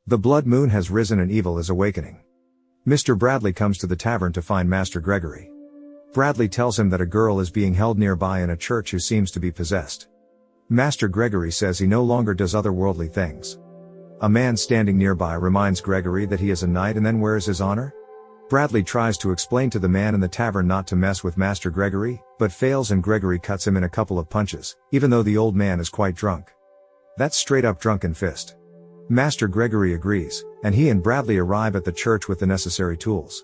The blood moon has risen and evil is awakening. Mr. Bradley comes to the tavern to find Master Gregory. Bradley tells him that a girl is being held nearby in a church who seems to be possessed. Master Gregory says he no longer does otherworldly things. A man standing nearby reminds Gregory that he is a knight and then wears his honor. Bradley tries to explain to the man in the tavern not to mess with Master Gregory, but fails and Gregory cuts him in a couple of punches, even though the old man is quite drunk. That's straight up drunken fist. Master Gregory agrees, and he and Bradley arrive at the church with the necessary tools.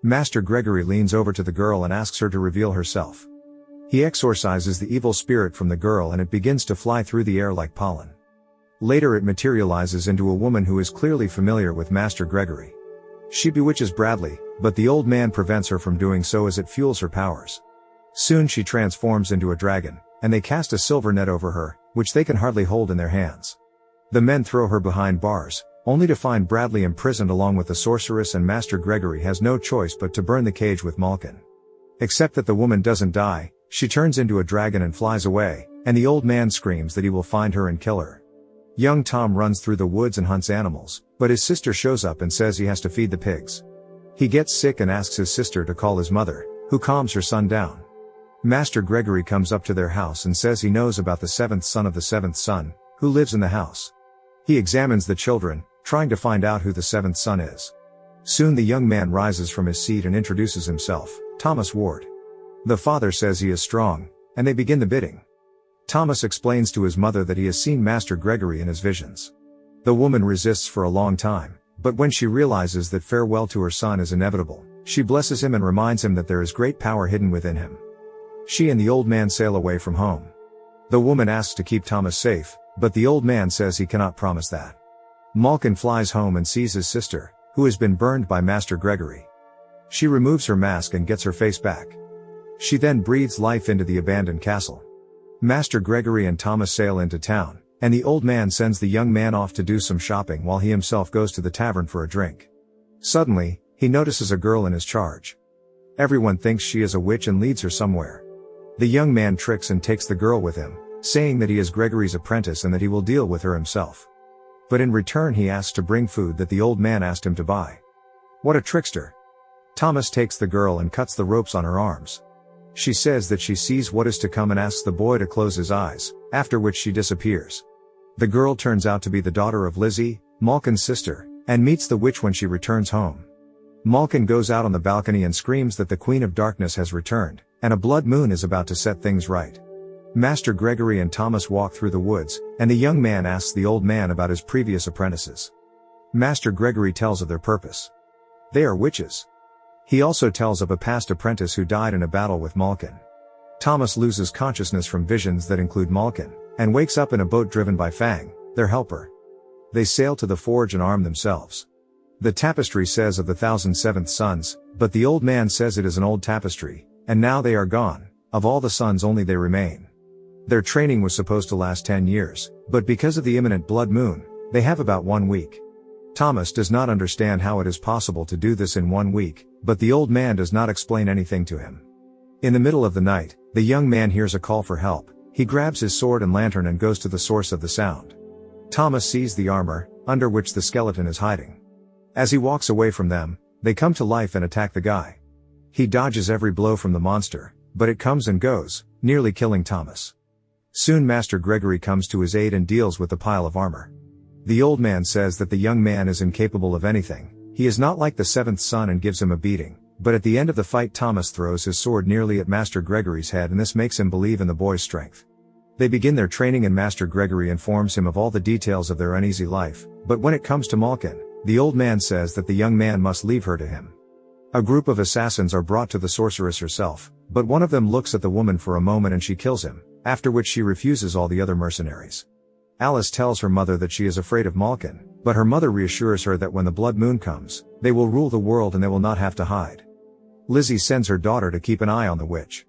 Master Gregory leans over to the girl and asks her to reveal herself. He exorcises the evil spirit from the girl and it begins to fly through the air like pollen. Later it materializes into a woman who is clearly familiar with Master Gregory. She bewitches Bradley, but the old man prevents her from doing so as it fuels her powers. Soon she transforms into a dragon, and they cast a silver net over her, which they can hardly hold in their hands. The men throw her behind bars, only to find Bradley imprisoned along with the sorceress, and Master Gregory has no choice but to burn the cage with Malkin. Except that the woman doesn't die, she turns into a dragon and flies away, and the old man screams that he will find her and kill her. Young Tom runs through the woods and hunts animals, but his sister shows up and says he has to feed the pigs. He gets sick and asks his sister to call his mother, who calms her son down. Master Gregory comes up to their house and says he knows about the seventh son of the seventh son, who lives in the house. He examines the children, trying to find out who the seventh son is. Soon the young man rises from his seat and introduces himself, Thomas Ward. The father says he is strong, and they begin the bidding. Thomas explains to his mother that he has seen Master Gregory in his visions. The woman resists for a long time, but when she realizes that farewell to her son is inevitable, she blesses him and reminds him that there is great power hidden within him. She and the old man sail away from home. The woman asks to keep Thomas safe, but the old man says he cannot promise that. Malkin flies home and sees his sister, who has been burned by Master Gregory. She removes her mask and gets her face back. She then breathes life into the abandoned castle. Master Gregory and Thomas sail into town, and the old man sends the young man off to do some shopping while he himself goes to the tavern for a drink. Suddenly, he notices a girl in his charge. Everyone thinks she is a witch and leads her somewhere. The young man tricks and takes the girl with him, saying that he is Gregory's apprentice and that he will deal with her himself. But in return he asks to bring food that the old man asked him to buy. What a trickster! Thomas takes the girl and cuts the ropes on her arms. She says that she sees what is to come and asks the boy to close his eyes, after which she disappears. The girl turns out to be the daughter of Lizzie, Malkin's sister, and meets the witch when she returns home. Malkin goes out on the balcony and screams that the Queen of Darkness has returned, and a blood moon is about to set things right. Master Gregory and Thomas walk through the woods, and the young man asks the old man about his previous apprentices. Master Gregory tells of their purpose. They are witches. He also tells of a past apprentice who died in a battle with Malkin. Thomas loses consciousness from visions that include Malkin, and wakes up in a boat driven by Fang, their helper. They sail to the forge and arm themselves. The tapestry says of the 1,007th sons, but the old man says it is an old tapestry, and now they are gone. Of all the sons only they remain. Their training was supposed to last 10 years, but because of the imminent blood moon, they have about 1 week. Thomas does not understand how it is possible to do this in 1 week, but the old man does not explain anything to him. In the middle of the night, the young man hears a call for help. He grabs his sword and lantern and goes to the source of the sound. Thomas sees the armor, under which the skeleton is hiding. As he walks away from them, they come to life and attack the guy. He dodges every blow from the monster, but it comes and goes, nearly killing Thomas. Soon Master Gregory comes to his aid and deals with the pile of armor. The old man says that the young man is incapable of anything. He is not like the seventh son and gives him a beating, but at the end of the fight Thomas throws his sword nearly at Master Gregory's head and this makes him believe in the boy's strength. They begin their training and Master Gregory informs him of all the details of their uneasy life, but when it comes to Malkin, the old man says that the young man must leave her to him. A group of assassins are brought to the sorceress herself, but one of them looks at the woman for a moment and she kills him, after which she refuses all the other mercenaries. Alice tells her mother that she is afraid of Malkin, but her mother reassures her that when the blood moon comes, they will rule the world and they will not have to hide. Lizzie sends her daughter to keep an eye on the witch.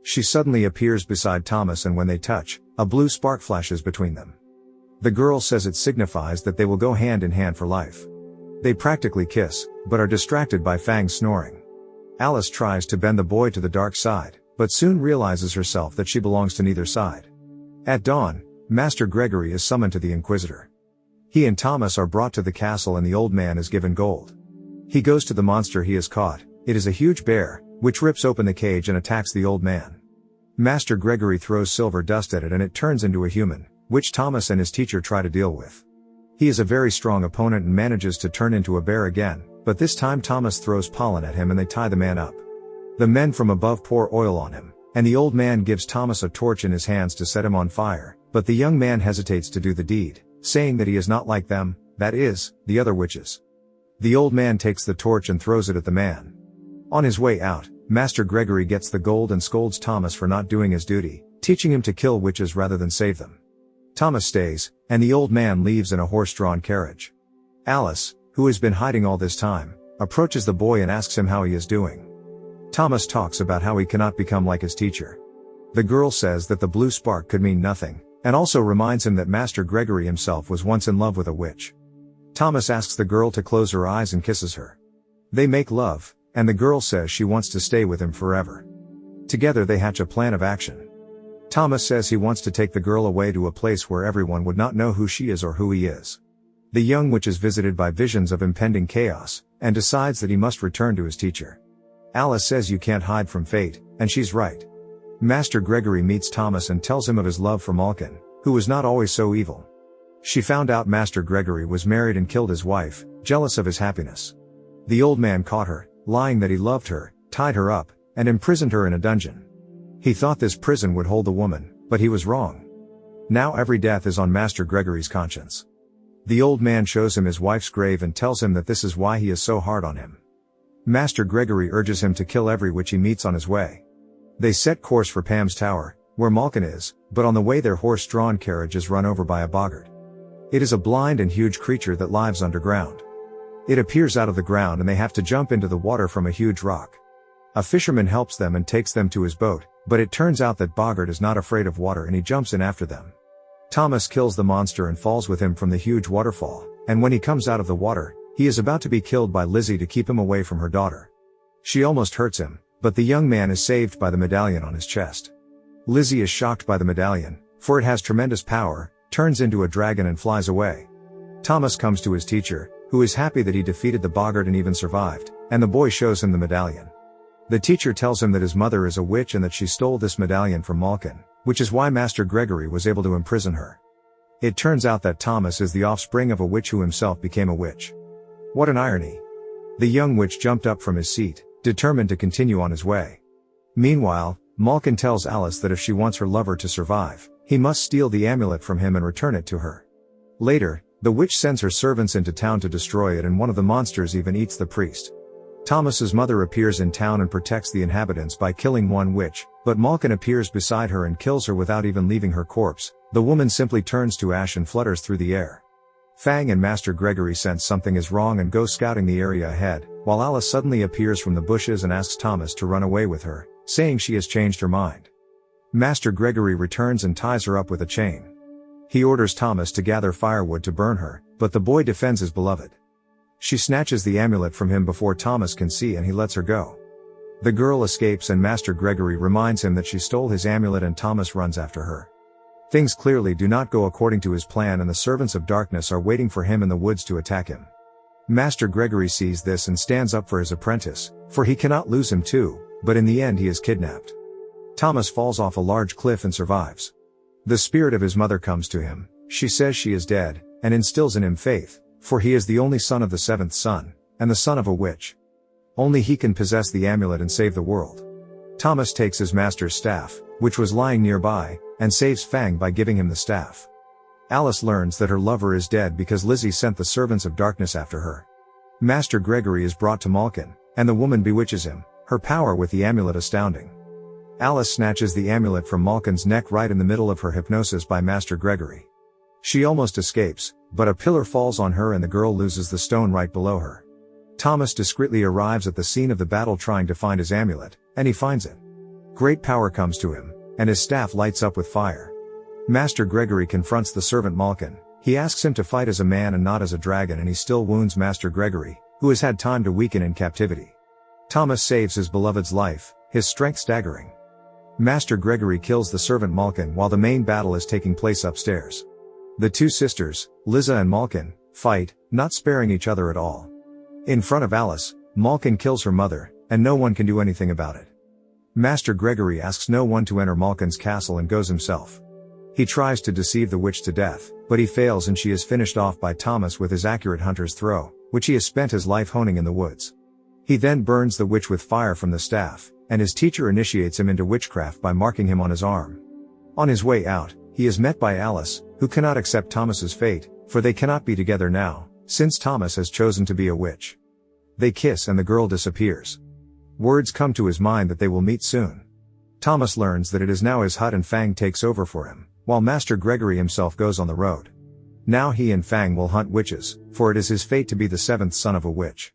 She suddenly appears beside Thomas and when they touch, a blue spark flashes between them. The girl says it signifies that they will go hand in hand for life. They practically kiss, but are distracted by Fang's snoring. Alice tries to bend the boy to the dark side, but soon realizes herself that she belongs to neither side. At dawn, Master Gregory is summoned to the Inquisitor. He and Thomas are brought to the castle and the old man is given gold. He goes to the monster he has caught. It is a huge bear, which rips open the cage and attacks the old man. Master Gregory throws silver dust at it and it turns into a human, which Thomas and his teacher try to deal with. He is a very strong opponent and manages to turn into a bear again, but this time Thomas throws pollen at him and they tie the man up. The men from above pour oil on him, and the old man gives Thomas a torch in his hands to set him on fire, but the young man hesitates to do the deed, saying that he is not like them, that is, the other witches. The old man takes the torch and throws it at the man. On his way out, Master Gregory gets the gold and scolds Thomas for not doing his duty, teaching him to kill witches rather than save them. Thomas stays, and the old man leaves in a horse-drawn carriage. Alice, who has been hiding all this time, approaches the boy and asks him how he is doing. Thomas talks about how he cannot become like his teacher. The girl says that the blue spark could mean nothing, and also reminds him that Master Gregory himself was once in love with a witch. Thomas asks the girl to close her eyes and kisses her. They make love, and the girl says she wants to stay with him forever. Together they hatch a plan of action. Thomas says he wants to take the girl away to a place where everyone would not know who she is or who he is. The young witch is visited by visions of impending chaos, and decides that he must return to his teacher. Alice says you can't hide from fate, and she's right. Master Gregory meets Thomas and tells him of his love for Malkin, who was not always so evil. She found out Master Gregory was married and killed his wife, jealous of his happiness. The old man caught her, lying that he loved her, tied her up, and imprisoned her in a dungeon. He thought this prison would hold the woman, but he was wrong. Now every death is on Master Gregory's conscience. The old man shows him his wife's grave and tells him that this is why he is so hard on him. Master Gregory urges him to kill every witch he meets on his way. They set course for Pam's tower, where Malkin is, but on the way their horse-drawn carriage is run over by a boggart. It is a blind and huge creature that lives underground. It appears out of the ground and they have to jump into the water from a huge rock. A fisherman helps them and takes them to his boat, but it turns out that Boggart is not afraid of water and he jumps in after them. Thomas kills the monster and falls with him from the huge waterfall, and when he comes out of the water, he is about to be killed by Lizzie to keep him away from her daughter. She almost hurts him, but the young man is saved by the medallion on his chest. Lizzie is shocked by the medallion, for it has tremendous power, turns into a dragon and flies away. Thomas comes to his teacher, who is happy that he defeated the Boggart and even survived, and the boy shows him the medallion. The teacher tells him that his mother is a witch and that she stole this medallion from Malkin, which is why Master Gregory was able to imprison her. It turns out that Thomas is the offspring of a witch who himself became a witch. What an irony. The young witch jumped up from his seat, determined to continue on his way. Meanwhile, Malkin tells Alice that if she wants her lover to survive, he must steal the amulet from him and return it to her. Later, the witch sends her servants into town to destroy it and one of the monsters even eats the priest. Thomas's mother appears in town and protects the inhabitants by killing one witch, but Malkin appears beside her and kills her without even leaving her corpse. The woman simply turns to ash and flutters through the air. Fang and Master Gregory sense something is wrong and go scouting the area ahead, while Alice suddenly appears from the bushes and asks Thomas to run away with her, saying she has changed her mind. Master Gregory returns and ties her up with a chain. He orders Thomas to gather firewood to burn her, but the boy defends his beloved. She snatches the amulet from him before Thomas can see and he lets her go. The girl escapes and Master Gregory reminds him that she stole his amulet and Thomas runs after her. Things clearly do not go according to his plan and the servants of darkness are waiting for him in the woods to attack him. Master Gregory sees this and stands up for his apprentice, for he cannot lose him too, but in the end he is kidnapped. Thomas falls off a large cliff and survives. The spirit of his mother comes to him, she says she is dead, and instills in him faith, for he is the only son of the seventh son, and the son of a witch. Only he can possess the amulet and save the world. Thomas takes his master's staff, which was lying nearby, and saves Fang by giving him the staff. Alice learns that her lover is dead because Lizzie sent the servants of darkness after her. Master Gregory is brought to Malkin, and the woman bewitches him, her power with the amulet astounding. Alice snatches the amulet from Malkin's neck right in the middle of her hypnosis by Master Gregory. She almost escapes, but a pillar falls on her and the girl loses the stone right below her. Thomas discreetly arrives at the scene of the battle trying to find his amulet, and he finds it. Great power comes to him, and his staff lights up with fire. Master Gregory confronts the servant Malkin. He asks him to fight as a man and not as a dragon and he still wounds Master Gregory, who has had time to weaken in captivity. Thomas saves his beloved's life, his strength staggering. Master Gregory kills the servant Malkin while the main battle is taking place upstairs. The two sisters, Liza and Malkin, fight, not sparing each other at all. In front of Alice, Malkin kills her mother, and no one can do anything about it. Master Gregory asks no one to enter Malkin's castle and goes himself. He tries to deceive the witch to death, but he fails and she is finished off by Thomas with his accurate hunter's throw, which he has spent his life honing in the woods. He then burns the witch with fire from the staff, and his teacher initiates him into witchcraft by marking him on his arm. On his way out, he is met by Alice, who cannot accept Thomas's fate, for they cannot be together now, since Thomas has chosen to be a witch. They kiss and the girl disappears. Words come to his mind that they will meet soon. Thomas learns that it is now his hut and Fang takes over for him, while Master Gregory himself goes on the road. Now he and Fang will hunt witches, for it is his fate to be the seventh son of a witch.